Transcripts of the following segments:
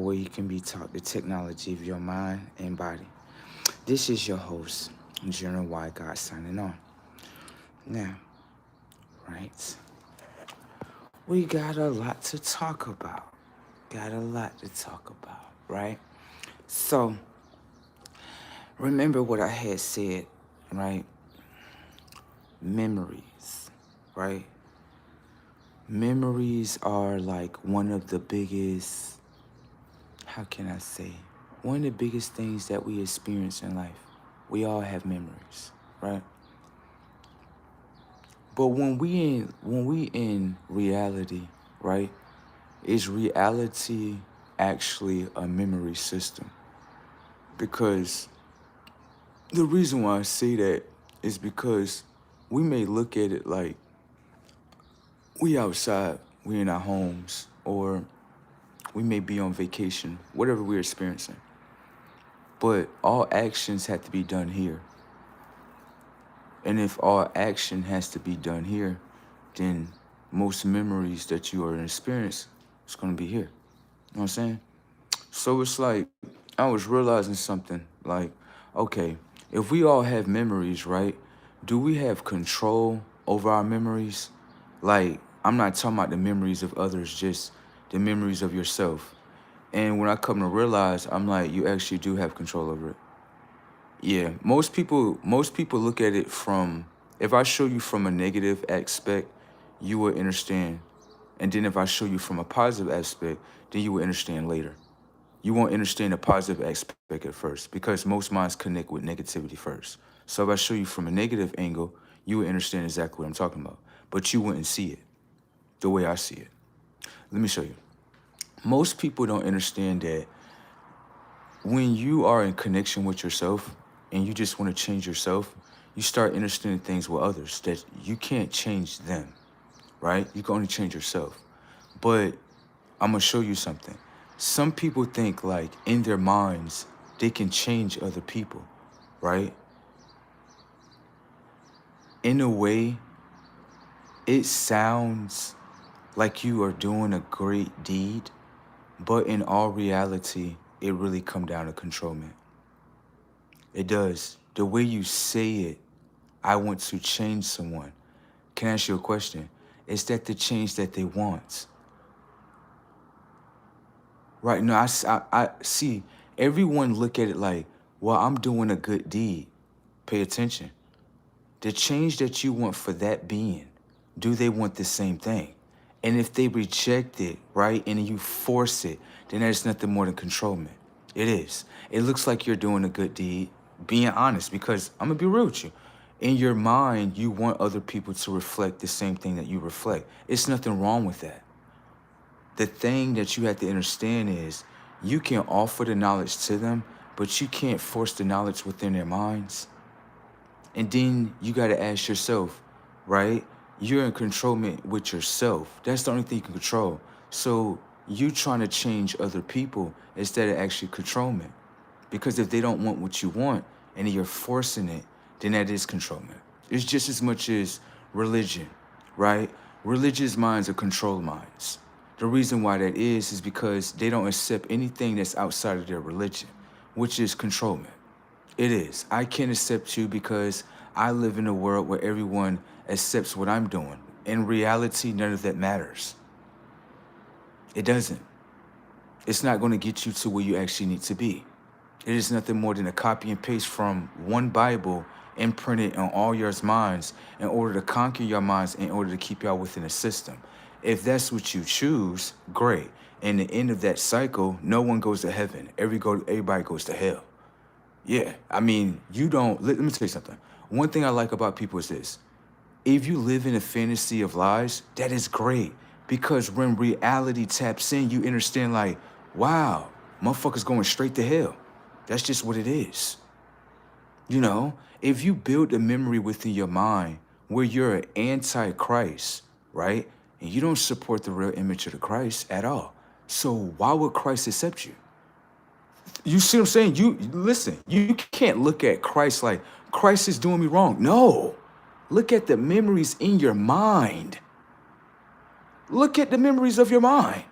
where you can be taught the technology of your mind and body. This is your host, General Y God, signing on. Now, right, we got a lot to talk about. Got a lot to talk about, right? So, remember what I had said, right? Memories, right? Memories are like one of the biggest, how can I say, one of the biggest things that we experience in life. We all have memories, right? But when we in reality, right? Is reality actually a memory system? Because the reason why I say that is because we may look at it like we outside, we in our homes, or we may be on vacation, whatever we're experiencing. But all actions have to be done here. And if all action has to be done here, then most memories that you are experiencing is going to be here. You know what I'm saying? So it's like, I was realizing something like, okay, if we all have memories, right? Do we have control over our memories? Like, I'm not talking about the memories of others, just the memories of yourself. And when I come to realize, I'm like, you actually do have control over it. Yeah, most people look at it from, if I show you from a negative aspect, you will understand. And then if I show you from a positive aspect, then you will understand later. You won't understand the positive aspect at first because most minds connect with negativity first. So if I show you from a negative angle, you will understand exactly what I'm talking about. But you wouldn't see it the way I see it. Let me show you. Most people don't understand that when you are in connection with yourself and you just want to change yourself, you start understanding things with others that you can't change them, right? You can only change yourself. But I'm gonna show you something. Some people think like in their minds, they can change other people, right? In a way, it sounds like you are doing a great deed, but in all reality, it really come down to controlment. It does. The way you say it, I want to change someone. Can I ask you a question? Is that the change that they want? Right? No, I see. Everyone look at it like, well, I'm doing a good deed. Pay attention. The change that you want for that being, do they want the same thing? And if they reject it, right, and you force it, then that's nothing more than controlment. It is. It looks like you're doing a good deed, being honest, because I'm gonna be real with you. In your mind, you want other people to reflect the same thing that you reflect. It's nothing wrong with that. The thing that you have to understand is you can offer the knowledge to them, but you can't force the knowledge within their minds. And then you got to ask yourself, right? You're in controlment with yourself. That's the only thing you can control. So you trying to change other people instead of actually controlment. Because if they don't want what you want and you're forcing it, then that is controlment. It's just as much as religion, right? Religious minds are controlled minds. The reason why that is because they don't accept anything that's outside of their religion, which is controlment. It is. I can't accept you because I live in a world where everyone accepts what I'm doing. In reality, none of that matters. It doesn't. It's not going to get you to where you actually need to be. It is nothing more than a copy and paste from one Bible imprinted on all your minds in order to conquer your minds, in order to keep y'all within a system. If that's what you choose, great. In the end of that cycle, no one goes to heaven. Everybody goes to hell. Yeah, I mean, you don't, let me tell you something. One thing I like about people is this. If you live in a fantasy of lies, that is great. Because when reality taps in, you understand like, wow, motherfuckers going straight to hell. That's just what it is. You know, if you build a memory within your mind where you're an anti-Christ, right? And you don't support the real image of the Christ at all. So why would Christ accept you? You see what I'm saying? You listen, you can't look at Christ like Christ is doing me wrong. No. Look at the memories in your mind. Look at the memories of your mind.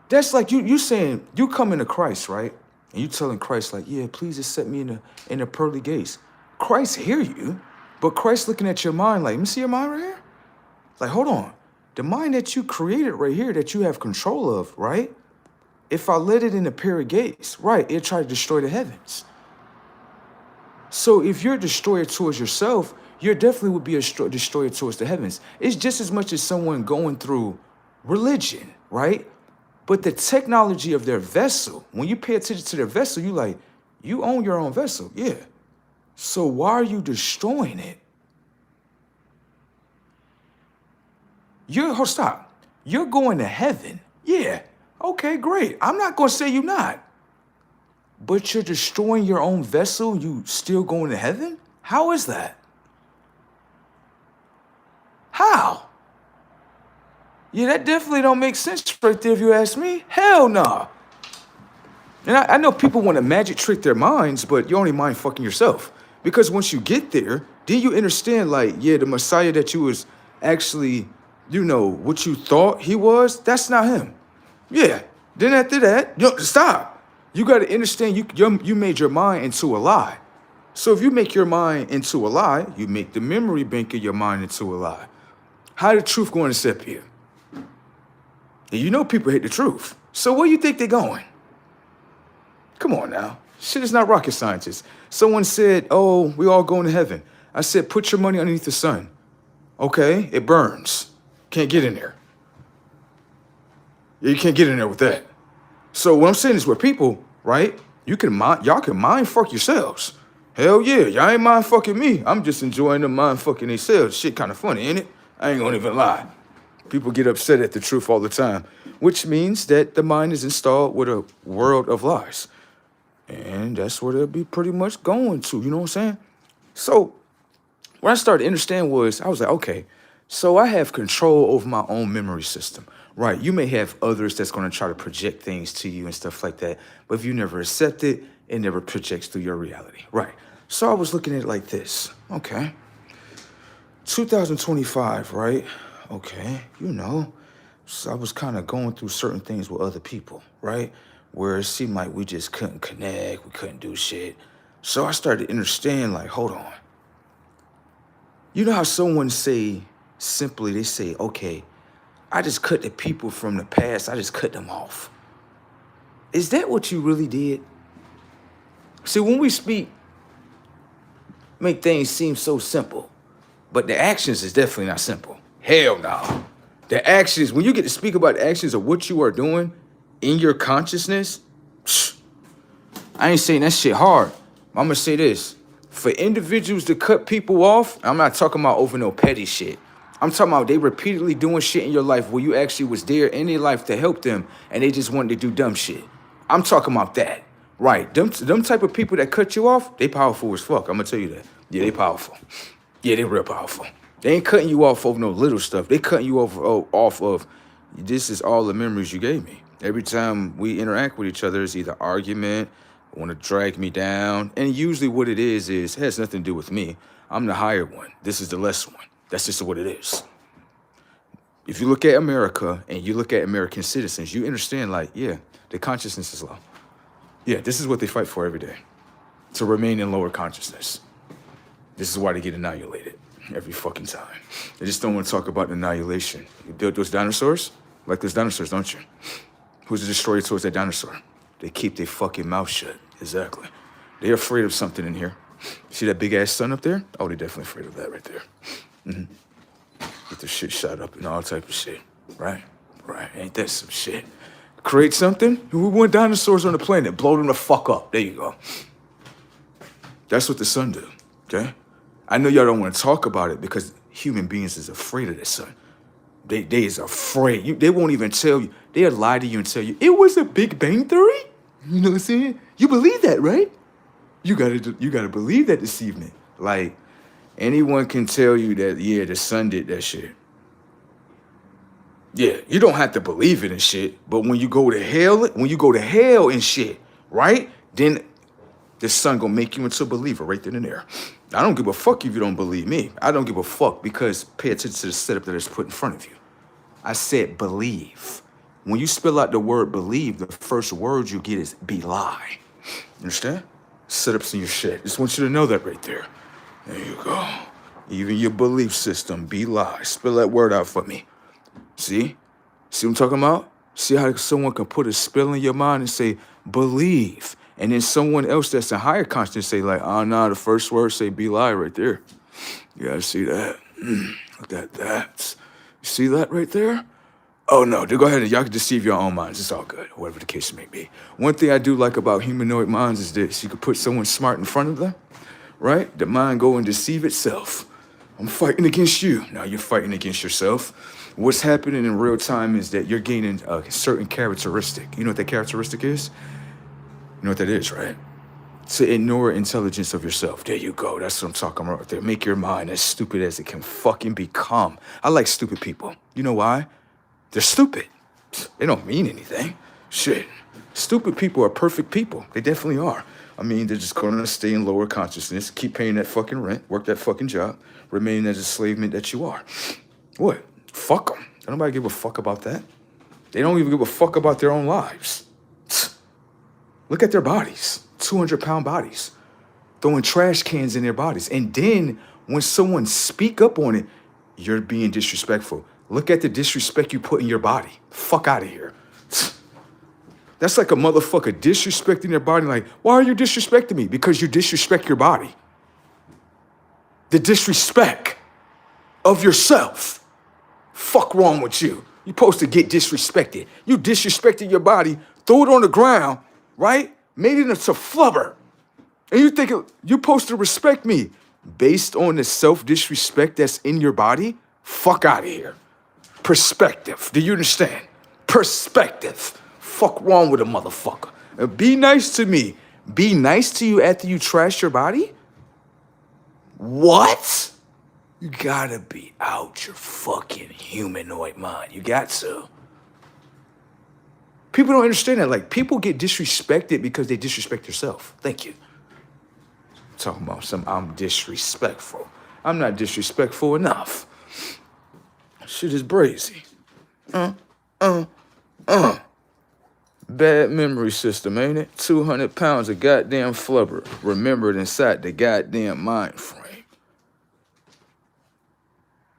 That's like you saying, you coming to Christ, right? And you telling Christ, like, yeah, please just set me in the pearly gates. Christ hear you, but Christ looking at your mind like, let me see your mind right here. Like, hold on. The mind that you created right here that you have control of, right? If I let it in the pearly gates, right, it try to destroy the heavens. So if you're a destroyer towards yourself, you definitely would be a destroyer towards the heavens. It's just as much as someone going through religion, right? But the technology of their vessel, when you pay attention to their vessel, you like, you own your own vessel, yeah. So why are you destroying it? Stop. You're going to heaven, yeah. Okay, great. I'm not gonna say you're not. But you're destroying your own vessel, you still going to heaven? How is that? How? Yeah, that definitely don't make sense right there if you ask me. Hell no. And I know people want to magic trick their minds, but you only mind fucking yourself. Because once you get there, then you understand, like, yeah, the Messiah that you was actually, what you thought he was, that's not him. Yeah. Then after that, stop. You got to understand you made your mind into a lie. So if you make your mind into a lie, you make the memory bank of your mind into a lie. How the truth going to step here? And you know people hate the truth. So where you think they're going? Come on now. Shit is not rocket scientists. Someone said, oh, we all going to heaven. I said, put your money underneath the sun. Okay, it burns. Can't get in there. Yeah, you can't get in there with that. So what I'm saying is, where people, right? Y'all can mind fuck yourselves. Hell yeah, y'all ain't mind fucking me. I'm just enjoying them mind fucking themselves. Shit kind of funny, ain't it? I ain't gonna even lie. People get upset at the truth all the time, which means that the mind is installed with a world of lies. And that's where they'll be pretty much going to, you know what I'm saying? So what I started to understand was, I was like, okay, so I have control over my own memory system. Right, you may have others that's going to try to project things to you and stuff like that, but if you never accept it, it never projects through your reality. Right, so I was looking at it like this. Okay, 2025, right? Okay, so I was kind of going through certain things with other people, right? Where it seemed like we just couldn't connect, we couldn't do shit. So I started to understand, like, hold on. You know how someone they say, okay, I just cut the people from the past. I just cut them off. Is that what you really did? See, when we speak, make things seem so simple, but the actions is definitely not simple. Hell no. The actions, when you get to speak about the actions of what you are doing in your consciousness, I ain't saying that shit hard. I'm gonna say this. For individuals to cut people off, I'm not talking about over no petty shit. I'm talking about they repeatedly doing shit in your life where you actually was there in their life to help them and they just wanted to do dumb shit. I'm talking about that. Right. Them type of people that cut you off, they powerful as fuck. I'm gonna tell you that. Yeah, they powerful. Yeah, they real powerful. They ain't cutting you off over no little stuff. They cutting you off of, this is all the memories you gave me. Every time we interact with each other, it's either argument, want to drag me down. And usually what it is it has nothing to do with me. I'm the higher one. This is the less one. That's just what it is. If you look at America and you look at American citizens, you understand, like, yeah, the consciousness is low. Yeah, this is what they fight for every day, to remain in lower consciousness. This is why they get annihilated every fucking time. They just don't want to talk about annihilation. You built those dinosaurs? Like those dinosaurs, don't you? Who's the destroyer towards that dinosaur? They keep their fucking mouth shut. Exactly. They're afraid of something in here. See that big ass sun up there? Oh, they're definitely afraid of that right there. Get the shit shot up and all type of shit. Right? Right. Ain't that some shit? Create something? We want dinosaurs on the planet. Blow them the fuck up. There you go. That's what the sun do. Okay? I know y'all don't want to talk about it because human beings is afraid of the sun. They is afraid. They won't even tell you. They'll lie to you and tell you, it was a Big Bang Theory? You know what I'm saying? You believe that, right? You gotta believe that this evening. Like, anyone can tell you that, yeah, the sun did that shit. Yeah, you don't have to believe it and shit, but when you go to hell and shit, right? Then the sun gonna make you into a believer right then and there. I don't give a fuck if you don't believe me. I don't give a fuck because pay attention to the setup that is put in front of you. I said believe. When you spell out the word believe, the first word you get is be lie. Understand? Sit-ups in your shit. Just want you to know that right there. There you go. Even your belief system, be lie. Spell that word out for me. See? See what I'm talking about? See how someone can put a spell in your mind and say, believe. And then someone else that's in higher consciousness say like, oh, no, the first word say be lie right there. You gotta see that. Look at that. You see that right there? Oh, no, go ahead and y'all can deceive your own minds. It's all good, whatever the case may be. One thing I do like about humanoid minds is this. You can put someone smart in front of them, right? The mind go and deceive itself. I'm fighting against you. Now you're fighting against yourself. What's happening in real time is that you're gaining a certain characteristic. You know what that characteristic is? You know what that is, right? To ignore intelligence of yourself. There you go. That's what I'm talking about right there. Make your mind as stupid as it can fucking become. I like stupid people. You know why? They're stupid. They don't mean anything. Shit. Stupid people are perfect people. They definitely are. I mean, they're just going to stay in lower consciousness, keep paying that fucking rent, work that fucking job, remain as a enslavement that you are. What? Fuck them. Don't nobody give a fuck about that. They don't even give a fuck about their own lives. Look at their bodies. 200-pound bodies. Throwing trash cans in their bodies. And then when someone speak up on it, you're being disrespectful. Look at the disrespect you put in your body. Fuck out of here. That's like a motherfucker disrespecting their body. Like, why are you disrespecting me? Because you disrespect your body. The disrespect of yourself. Fuck wrong with you. You're supposed to get disrespected. You disrespected your body, throw it on the ground, right? Made it into flubber. And you think you're supposed to respect me based on the self-disrespect that's in your body? Fuck out of here. Perspective. Do you understand? Perspective. Fuck wrong with a motherfucker. Be nice to me. Be nice to you after you trash your body? What? You gotta be out your fucking humanoid mind. You got to. People don't understand that. Like, people get disrespected because they disrespect yourself. Thank you. Talking about I'm disrespectful. I'm not disrespectful enough. Shit is brazy. Bad memory system, ain't it? 200 pounds of goddamn flubber remembered inside the goddamn mind frame.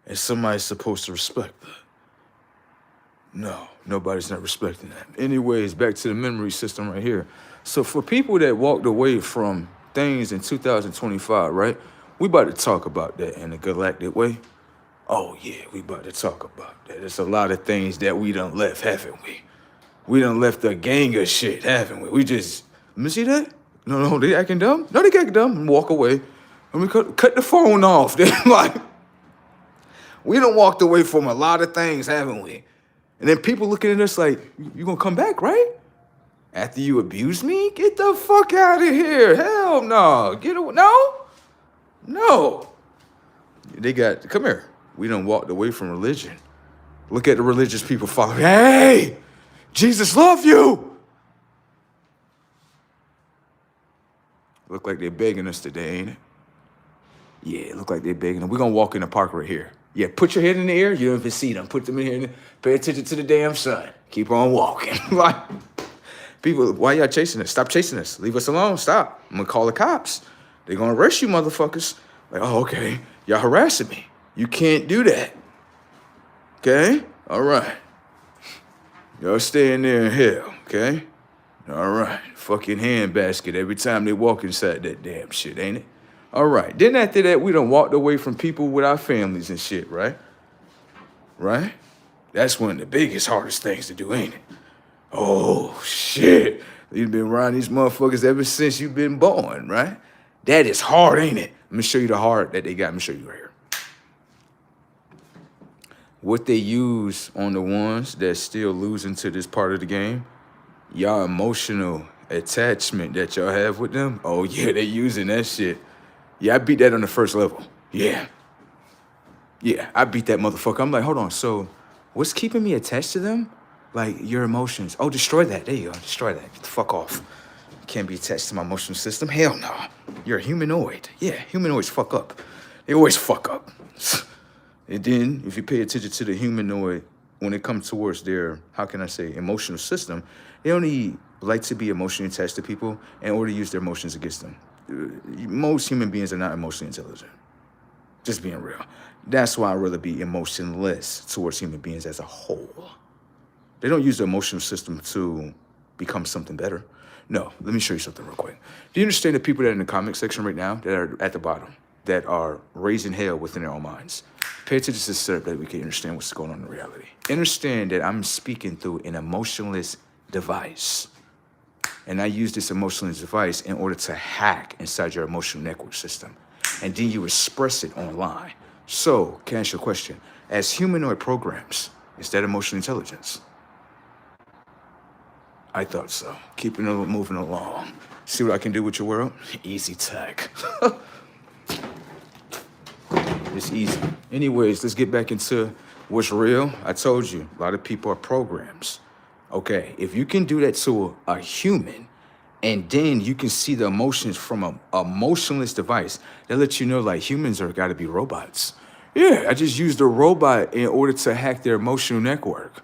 And somebody's supposed to respect that. No, nobody's not respecting that. Anyways, back to the memory system right here. So for people that walked away from things in 2025, right? We about to talk about that in a galactic way. Oh yeah, we about to talk about that. There's a lot of things that we done left, haven't we? We done left a gang of shit, haven't we? We just, let me see that? No, they acting dumb? No, they acting dumb. And walk away. Let me cut the phone off. Then like, we done walked away from a lot of things, haven't we? And then people looking at us like, you gonna come back, right? After you abuse me? Get the fuck out of here. Hell no. Get away. No. They got, come here. We done walked away from religion. Look at the religious people following. Hey, Jesus love you. Look like they're begging us today, ain't it? Yeah, look like they're begging us. We're gonna walk in the park right here. Yeah, put your head in the air. You don't even see them. Put them in here. Pay attention to the damn sun. Keep on walking. Like, people, why y'all chasing us? Stop chasing us. Leave us alone. Stop. I'm gonna call the cops. They're gonna arrest you motherfuckers. Like, oh, okay. Y'all harassing me. You can't do that. Okay? All right. Y'all stay in there in hell, okay? All right. Fucking handbasket every time they walk inside that damn shit, ain't it? All right. Then after that, we done walked away from people with our families and shit, right? Right? That's one of the biggest, hardest things to do, ain't it? Oh, shit. You've been around these motherfuckers ever since you've been born, right? That is hard, ain't it? Let me show you the hard that they got. Let me show you right here. What they use on the ones that's still losing to this part of the game, y'all emotional attachment that y'all have with them. Oh, yeah, they using that shit. Yeah, I beat that on the first level. Yeah, I beat that motherfucker. I'm like, hold on, so what's keeping me attached to them? Like, your emotions. Oh, destroy that. There you go. Destroy that. Get the fuck off. Can't be attached to my emotional system. Hell no. You're a humanoid. Yeah, humanoids fuck up. They always fuck up. And then, if you pay attention to the humanoid when it comes towards their, how can I say, emotional system, they only like to be emotionally attached to people in order to use their emotions against them. Most human beings are not emotionally intelligent. Just being real. That's why I'd rather be emotionless towards human beings as a whole. They don't use the emotional system to become something better. No, let me show you something real quick. Do you understand the people that are in the comment section right now that are at the bottom, that are raising hell within their own minds? Pay attention to the setup that we can understand what's going on in reality. Understand that I'm speaking through an emotionless device. And I use this emotionless device in order to hack inside your emotional network system. And then you express it online. So, can I ask you a question? As humanoid programs, is that emotional intelligence? I thought so. Keeping it moving along. See what I can do with your world? Easy tech. It's easy. Anyways, let's get back into what's real. I told you, a lot of people are programs. Okay, if you can do that to a human, and then you can see the emotions from a emotionless device, that lets you know, like, humans are got to be robots. Yeah, I just used a robot in order to hack their emotional network.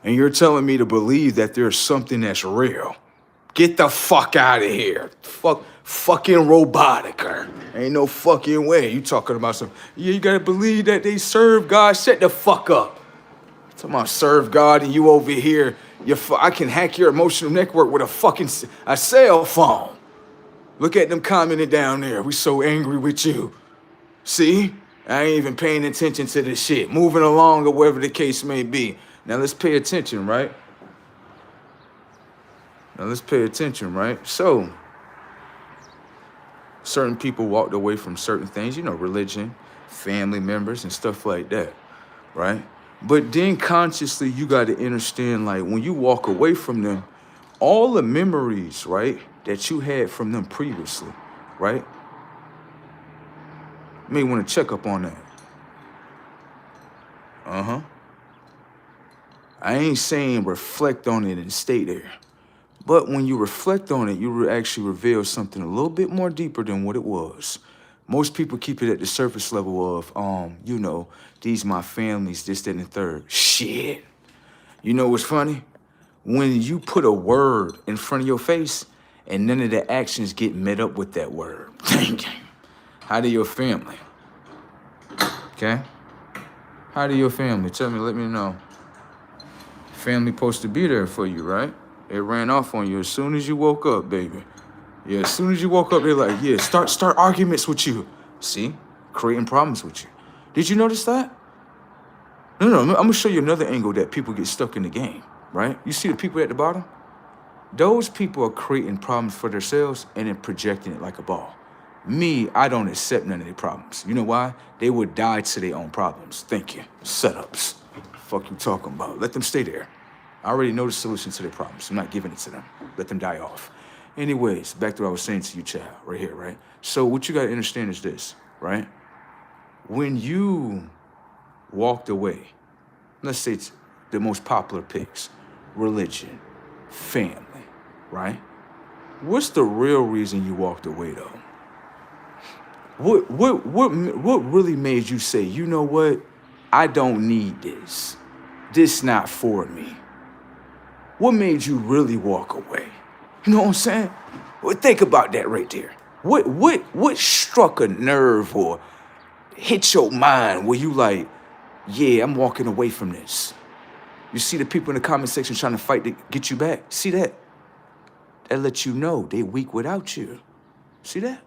And you're telling me to believe that there's something that's real. Get the fuck out of here. Fucking robotica. Ain't no fucking way. You talking about some, yeah, you gotta believe that they serve God. Shut the fuck up. Talking about serve God and you over here, I can hack your emotional network with a cell phone. Look at them commenting down there. We so angry with you. See? I ain't even paying attention to this shit. Moving along or whatever the case may be. Now let's pay attention, right? So, certain people walked away from certain things, you know, religion, family members, and stuff like that, right? But then consciously, you got to understand, like, when you walk away from them, all the memories, right, that you had from them previously, right? You may want to check up on that. I ain't saying reflect on it and stay there. But when you reflect on it, you actually reveal something a little bit more deeper than what it was. Most people keep it at the surface level of, you know, these my families, this, that, and the third. Shit. You know what's funny? When you put a word in front of your face and none of the actions get met up with that word. How do your family? Okay? How do your family? Tell me, let me know. Family supposed to be there for you, right? It ran off on you as soon as you woke up, baby. Yeah, as soon as you woke up, they're like, yeah, start arguments with you. See? Creating problems with you. Did you notice that? No, I'm gonna show you another angle that people get stuck in the game, right? You see the people at the bottom? Those people are creating problems for themselves and then projecting it like a ball. Me, I don't accept none of their problems. You know why? They would die to their own problems. Thank you. Setups. Fuck you talking about? Let them stay there. I already know the solution to their problems. I'm not giving it to them. Let them die off. Anyways, back to what I was saying to you, child, right here, right? So what you gotta understand is this, right? When you walked away, let's say it's the most popular picks, religion, family, right? What's the real reason you walked away though? What really made you say, you know what? I don't need this. This not for me. What made you really walk away? You know what I'm saying? Well, think about that right there. What struck a nerve or hit your mind where you like, yeah, I'm walking away from this? You see the people in the comment section trying to fight to get you back? See that? That lets you know they weak without you. See that?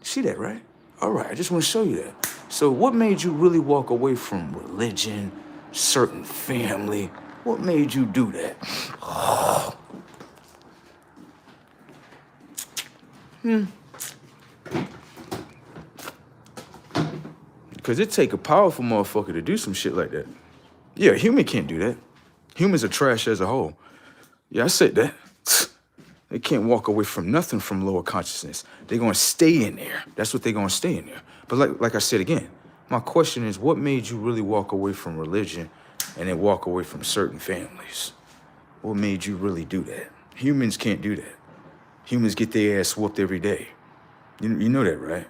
See that, right? All right, I just want to show you that. So what made you really walk away from religion, certain family? What made you do that? Because it take a powerful motherfucker to do some shit like that. Yeah, a human can't do that. Humans are trash as a whole. Yeah, I said that. They can't walk away from nothing from lower consciousness. They're gonna stay in there. That's what they're gonna stay in there. But like I said again, my question is, what made you really walk away from religion and then walk away from certain families? What made you really do that? Humans can't do that. Humans get their ass whooped every day. You know that, right?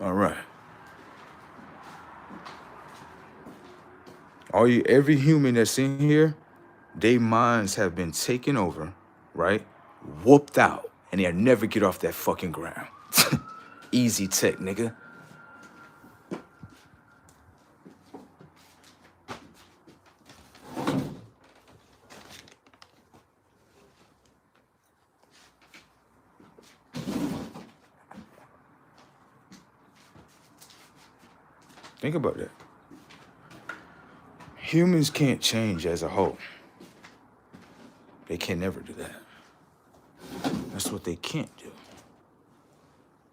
All right. Every human that's in here, their minds have been taken over, right? Whooped out, and they'll never get off that fucking ground. Easy tech, nigga. Think about that. Humans can't change as a whole. They can never do that. That's what they can't do.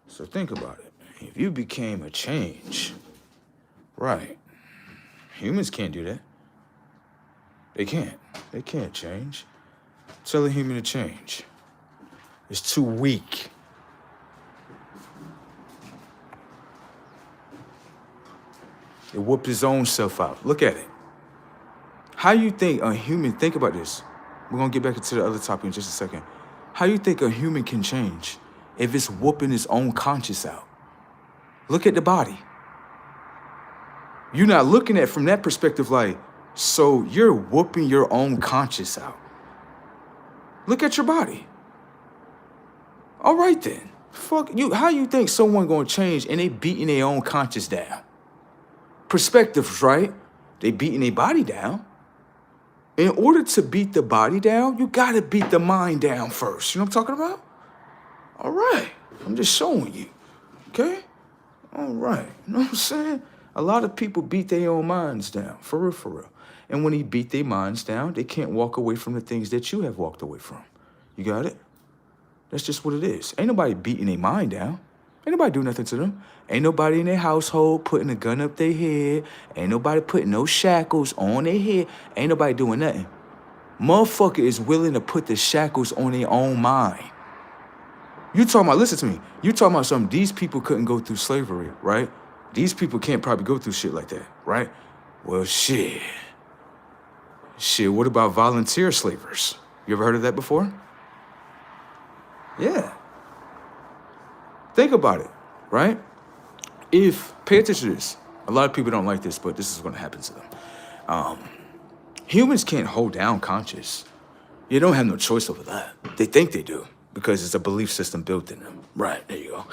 So think about it. If you became a change, right? Humans can't do that. They can't. They can't change. Tell a human to change. It's too weak. It whooped his own self out. Look at it. How you think a human, think about this. We're gonna get back into the other topic in just a second. How you think a human can change if it's whooping its own conscience out? Look at the body. You're not looking at it from that perspective like, so you're whooping your own conscience out. Look at your body. All right then. Fuck you. How you think someone gonna change and they beating their own conscience down? Perspectives, right? They beating their body down. In order to beat the body down, you gotta beat the mind down first. You know what I'm talking about? All right. I'm just showing you. Okay? All right. You know what I'm saying? A lot of people beat their own minds down. For real, for real. And when they beat their minds down, they can't walk away from the things that you have walked away from. You got it? That's just what it is. Ain't nobody beating their mind down. Ain't nobody do nothing to them. Ain't nobody in their household putting a gun up their head. Ain't nobody putting no shackles on their head. Ain't nobody doing nothing. Motherfucker is willing to put the shackles on their own mind. You talking about, listen to me. You talking about something, these people couldn't go through slavery, right? These people can't probably go through shit like that, right? Well, shit. Shit, what about volunteer slavers? You ever heard of that before? Yeah. Think about it, right? Pay attention to this. A lot of people don't like this, but this is going to happen to them. Humans can't hold down conscience. You don't have no choice over that. They think they do because it's a belief system built in them. Right, there you go.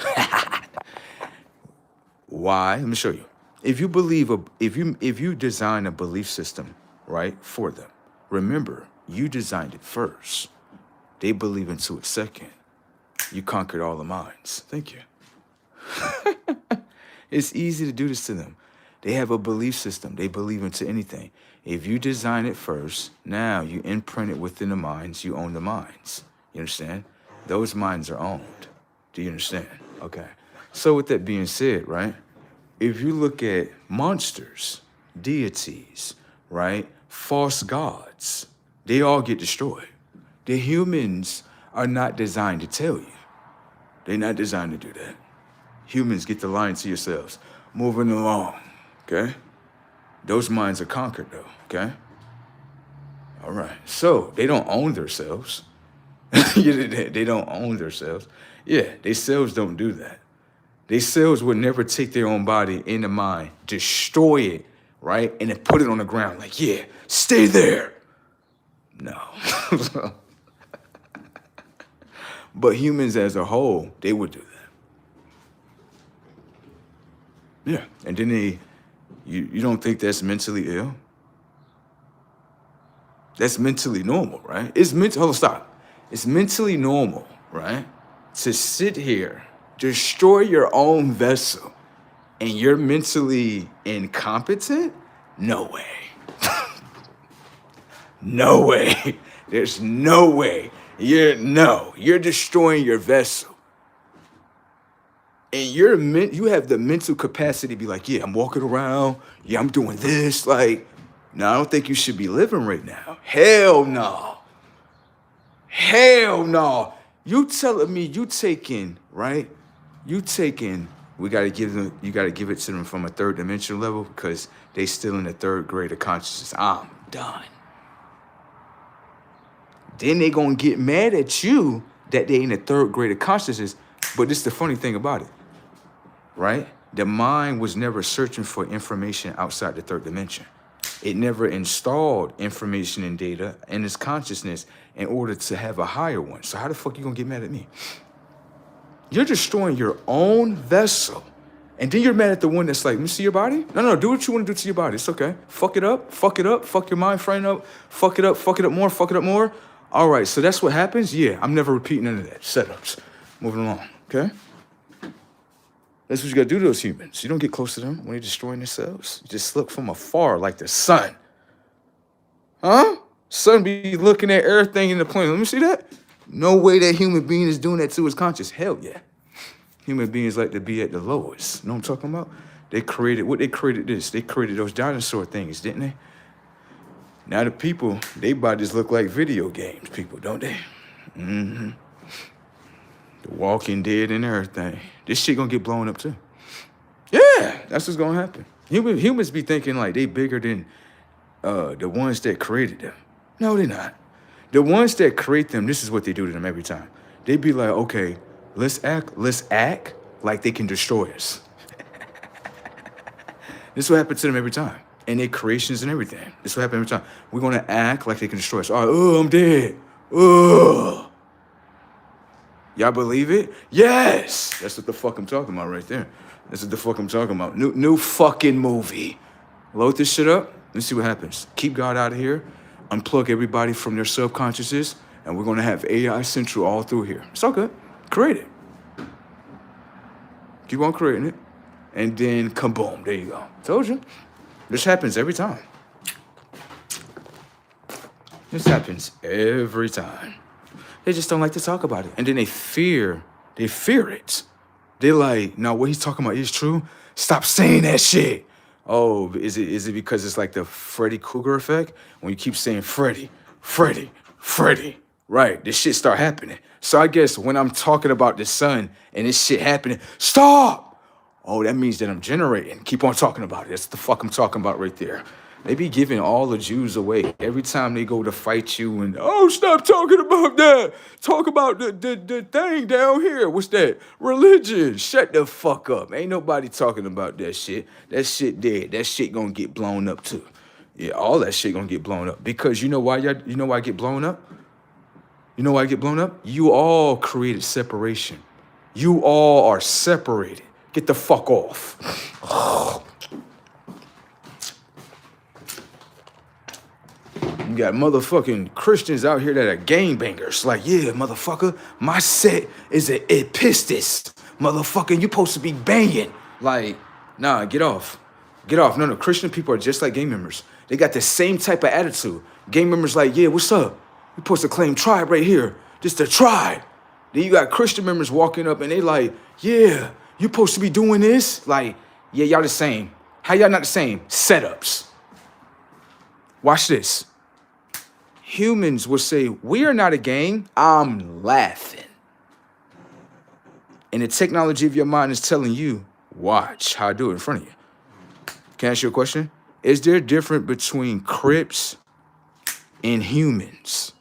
Why? Let me show you. If you design a belief system, right, for them, remember, you designed it first. They believe into it second. You conquered all the minds. Thank you. It's easy to do this to them. They have a belief system. They believe into anything. If you design it first, now you imprint it within the minds. You own the minds. You understand? Those minds are owned. Do you understand? Okay. So with that being said, right, if you look at monsters, deities, right, false gods, they all get destroyed. The humans are not designed to tell you. They're not designed to do that. Humans, get the line to yourselves. Moving along, okay? Those minds are conquered, though, okay? All right. So they don't own themselves. They don't own themselves. Yeah, they selves don't do that. They selves would never take their own body in the mind, destroy it, right? And then put it on the ground like, yeah, stay there. No. But humans as a whole, they would do that. Yeah. And then you don't think that's mentally ill? That's mentally normal, right? Hold on, stop. It's mentally normal, right? To sit here, destroy your own vessel, and you're mentally incompetent? No way. No way. There's no way. You're destroying your vessel. And you have the mental capacity to be like, yeah, I'm walking around. Yeah, I'm doing this. Like, no, I don't think you should be living right now. Hell no. Hell no. You telling me you taking, right? You gotta give it to them from a third dimensional level because they still in the third grade of consciousness. I'm done. Then they gonna get mad at you that they in the third grade of consciousness. But this is the funny thing about it, right? The mind was never searching for information outside the third dimension. It never installed information and data in its consciousness in order to have a higher one. So how the fuck you gonna get mad at me? You're destroying your own vessel. And then you're mad at the one that's like, let me see your body? No, do what you want to do to your body. It's okay. Fuck it up, fuck your mind frame up, fuck it up more. All right, so that's what happens? Yeah, I'm never repeating none of that. Setups. Moving along, okay? That's what you gotta do to those humans. You don't get close to them when they're destroying themselves. You just look from afar like the sun. Huh? Sun be looking at everything in the planet. Let me see that. No way that human being is doing that to his conscious. Hell yeah. Human beings like to be at the lowest. You know what I'm talking about? They created this. They created those dinosaur things, didn't they? Now the people, they bodies look like video games, people, don't they? Mm-hmm. The Walking Dead and everything. This shit gonna get blown up too. Yeah, that's what's gonna happen. Humans be thinking like they bigger than the ones that created them. No, they're not. The ones that create them, this is what they do to them every time. They be like, okay, let's act like they can destroy us. This is what happens to them every time. And their creations and everything. This is what happens every time. We're gonna act like they can destroy us. All right, oh, I'm dead. Oh. Y'all believe it? Yes! That's what the fuck I'm talking about right there. That's what the fuck I'm talking about. New fucking movie. Load this shit up. Let's see what happens. Keep God out of here. Unplug everybody from their subconsciouses. And we're gonna have AI Central all through here. It's all good. Create it. Keep on creating it. And then kaboom. There you go. Told you. This happens every time. This happens every time. They just don't like to talk about it. And then they fear it. They're like, no, what he's talking about is true. Stop saying that shit. Oh, is it because it's like the Freddy Krueger effect? When you keep saying Freddy, right, this shit start happening. So I guess when I'm talking about the sun and this shit happening, stop! Oh, that means that I'm generating. Keep on talking about it. That's the fuck I'm talking about right there. They be giving all the Jews away every time they go to fight you and, oh, stop talking about that. Talk about the thing down here. What's that? Religion. Shut the fuck up. Ain't nobody talking about that shit. That shit dead. That shit gonna get blown up too. Yeah, all that shit gonna get blown up. Because you know why I get blown up? You know why I get blown up? You all created separation. You all are separated. Get the fuck off. You got motherfucking Christians out here that are gangbangers. Like, yeah, motherfucker, my set is an epistis. Motherfucker, you supposed to be banging. Like, nah, get off. Get off. No, Christian people are just like gang members. They got the same type of attitude. Gang members like, yeah, what's up? We supposed to claim tribe right here. Just the tribe. Then you got Christian members walking up and they like, yeah, you supposed to be doing this? Like, yeah, y'all the same. How y'all not the same? Setups. Watch this. Humans will say, we are not a gang. I'm laughing. And the technology of your mind is telling you, watch how I do it in front of you. Can I ask you a question? Is there a difference between Crips and humans?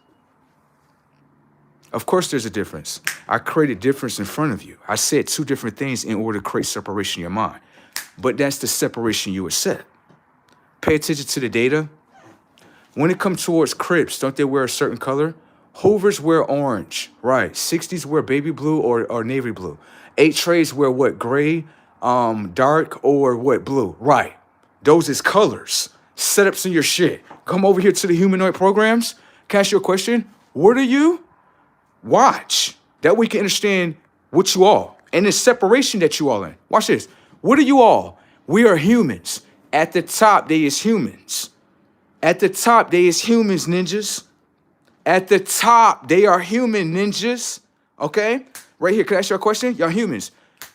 Of course there's a difference. I created difference in front of you. I said two different things in order to create separation in your mind. But that's the separation you accept. Pay attention to the data. When it comes towards Crips, don't they wear a certain color? Hoovers wear orange, right? 60s wear baby blue or navy blue. 8 trays wear what? Gray, dark, or what? Blue, right? Those is colors. Setups in your shit. Come over here to the humanoid programs. Can I ask you a question? What are you? Watch. That we can understand what you all and the separation that you all in. Watch this. What are you all? We are humans. At the top, they is humans. At the top, they is humans, ninjas. At the top, they are human ninjas. Okay? Right here, can I ask you a question? Y'all humans.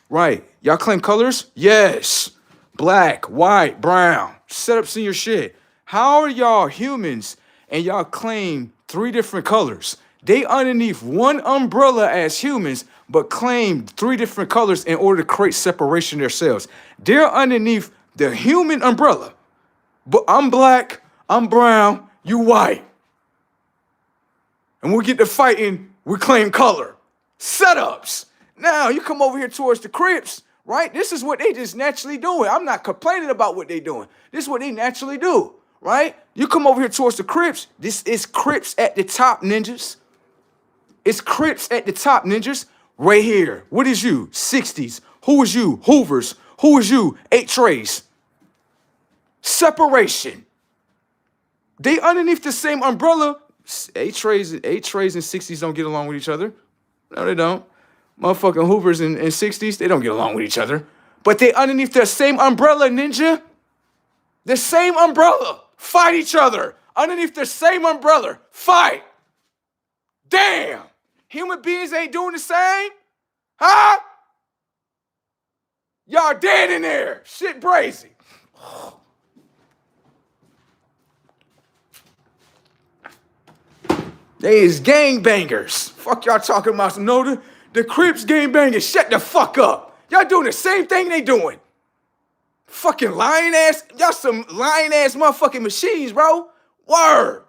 Right. Y'all claim colors? Yes. Black, white, brown. Setups in your shit. How are y'all humans and y'all claim 3 different colors? They underneath one umbrella as humans, but claim 3 different colors in order to create separation themselves. They're underneath the human umbrella. But I'm black, I'm brown, you white. And we get to fighting, we claim color. Setups. Now, you come over here towards the Crips, right? This is what they just naturally doing. I'm not complaining about what they doing. This is what they naturally do, right? You come over here towards the Crips. This is Crips at the top, ninjas. It's Crips at the top, ninjas. Right here. What is you? 60s. Who is you? Hoovers. Who is you? 8 trays. Separation. They underneath the same umbrella. 8 trays and 60s don't get along with each other. No, they don't. Motherfucking Hoovers and 60s, they don't get along with each other. But they underneath the same umbrella, ninja. The same umbrella. Fight each other. Underneath the same umbrella. Fight. Damn. Human beings ain't doing the same? Huh? Y'all dead in there. Shit crazy. They is gangbangers. Fuck y'all talking about. No, the Crips gangbangers. Shut the fuck up. Y'all doing the same thing they doing. Fucking lying ass. Y'all some lying ass motherfucking machines, bro. Word.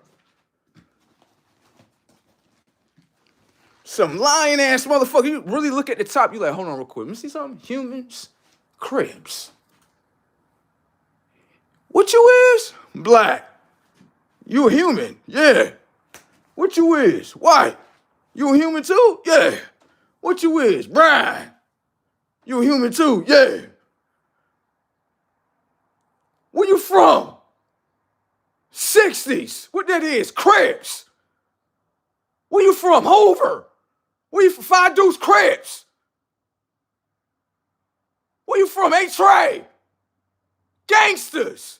Some lying ass motherfucker. You really look at the top, you like, hold on real quick. Let me see something. Humans, Crips. What you is? Black. You a human. Yeah. What you is? White. You a human too? Yeah. What you is? Brown. You a human too? Yeah. Where you from? 60s. What that is? Crips. Where you from? Hoover. Where you from? 5 Deuce Crips. Where you from? 8 Trey. Gangsters.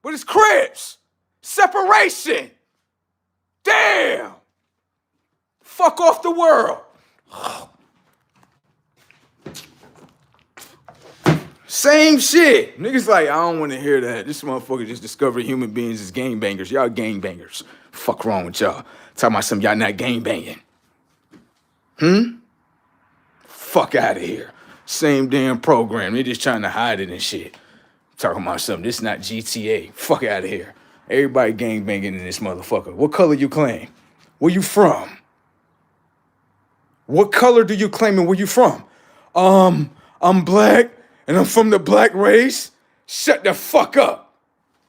But it's Crips. Separation. Damn. Fuck off the world. Same shit. Niggas like, I don't want to hear that. This motherfucker just discovered human beings as gangbangers. Y'all gangbangers. Fuck wrong with y'all. Talking about some y'all not gangbanging. Fuck out of here. Same damn program. They just trying to hide it and shit. Talking about something. This not GTA. Fuck out of here. Everybody gangbanging in this motherfucker. What color you claim? Where you from? What color do you claim and where you from? I'm black and I'm from the black race. Shut the fuck up.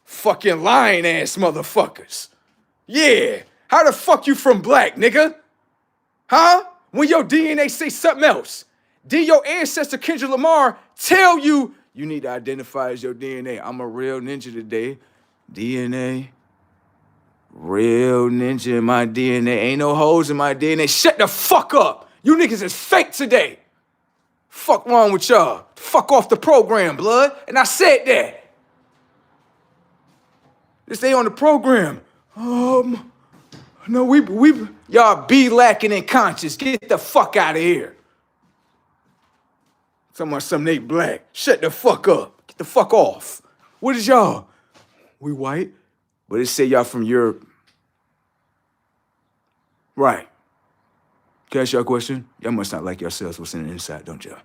Fucking lying ass motherfuckers. Yeah. How the fuck you from black, nigga? Huh? When your DNA say something else. Then your ancestor Kendrick Lamar tell you you need to identify as your DNA. I'm a real ninja today. DNA. Real ninja in my DNA. Ain't no holes in my DNA. Shut the fuck up. You niggas is fake today. Fuck wrong with y'all. Fuck off the program, blood. And I said that. They stay on the program. No, we y'all be lacking in conscience. Get the fuck out of here. Talking about something they black. Shut the fuck up. Get the fuck off. What is y'all? We white, but it say y'all from Europe. Right. Can I ask y'all a question? Y'all must not like yourselves what's in the inside, don't y'all?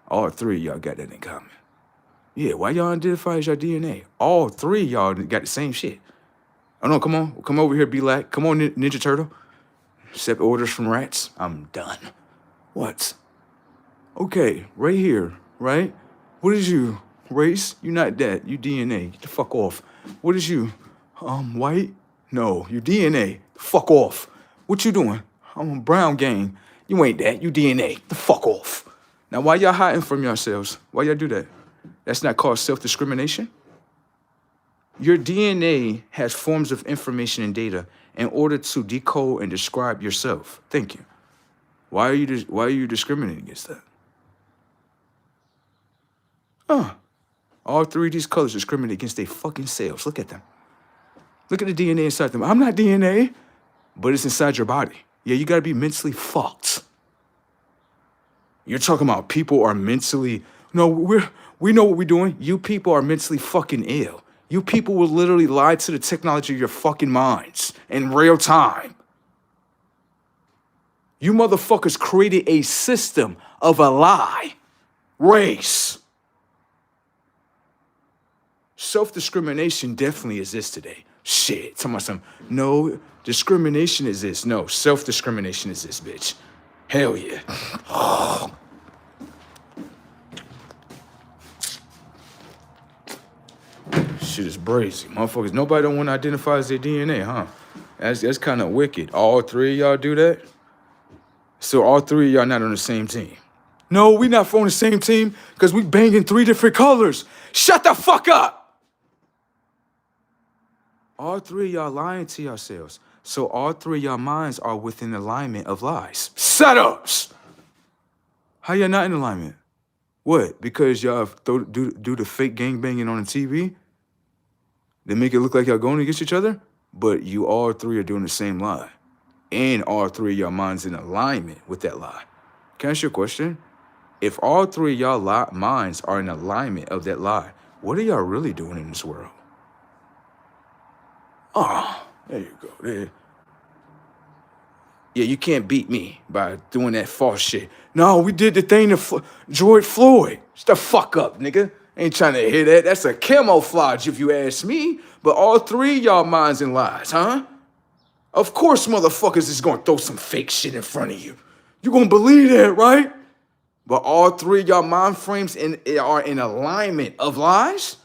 All 3 of y'all got that in common. Yeah, why y'all identify as your DNA? All 3 of y'all got the same shit. Oh no, come on. Come over here, be like. Come on, Ninja Turtle. Accept orders from rats. I'm done. What? Okay, right here, right? What is you? Race? You not that. You DNA. Get the fuck off. What is you? White? No, you DNA. Fuck off. What you doing? I'm a brown gang. You ain't that. You DNA. Get the fuck off. Now, why y'all hiding from yourselves? Why y'all do that? That's not called self-discrimination? Your DNA has forms of information and data in order to decode and describe yourself. Thank you. Why are you discriminating against that? All 3 of these colors discriminate against their fucking selves. Look at them. Look at the DNA inside them. I'm not DNA, but it's inside your body. Yeah, you gotta be mentally fucked. You're talking about people are mentally. No, we know what we're doing. You people are mentally fucking ill. You people will literally lie to the technology of your fucking minds in real time. You motherfuckers created a system of a lie. Race. Self-discrimination definitely exists today. Shit. Talking about some, no, discrimination exists. No, self-discrimination exists, bitch. Hell yeah. Shit. shit is brazy. Motherfuckers, nobody don't want to identify as their DNA, huh? That's kind of wicked. All three of y'all do that? So all three of y'all not on the same team? No, we not on the same team because we banging 3 different colors. Shut the fuck up! All three of y'all lying to yourselves. So all three of y'all minds are within alignment of lies. Setups! How y'all not in alignment? What? Because y'all do the fake gangbanging on the TV? They make it look like y'all going against each other? But you all three are doing the same lie. And all three of y'all minds in alignment with that lie. Can I ask you a question? If all three of y'all minds are in alignment of that lie, what are y'all really doing in this world? Oh, there you go. There. Yeah, you can't beat me by doing that false shit. No, we did the thing to George Floyd. Shut the fuck up, nigga. Ain't trying to hear that. That's a camouflage if you ask me. But all three of y'all minds in lies, huh? Of course motherfuckers is gonna throw some fake shit in front of you. You gonna believe that, right? But all three of y'all mind frames are in alignment of lies?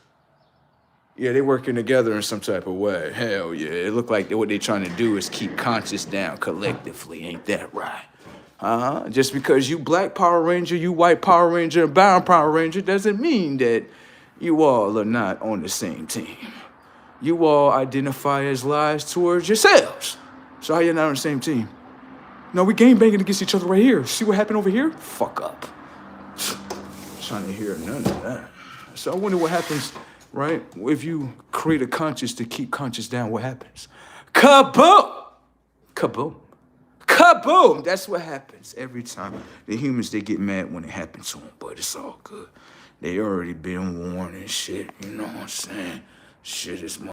Yeah, they working together in some type of way. Hell yeah. It look like what they trying to do is keep conscious down collectively. Ain't that right? Just because you black Power Ranger, you white Power Ranger, and brown Power Ranger doesn't mean that you all are not on the same team. You all identify as lies towards yourselves. So how you not on the same team? No, we game banging against each other right here. See what happened over here? Fuck up. Trying to hear none of that. So I wonder what happens, right? If you create a conscious to keep conscious down, what happens? Kaboom! Kaboom. Kaboom! That's what happens every time. The humans, they get mad when it happens to them, but it's all good. They already been warned and shit, you know what I'm saying? Shit is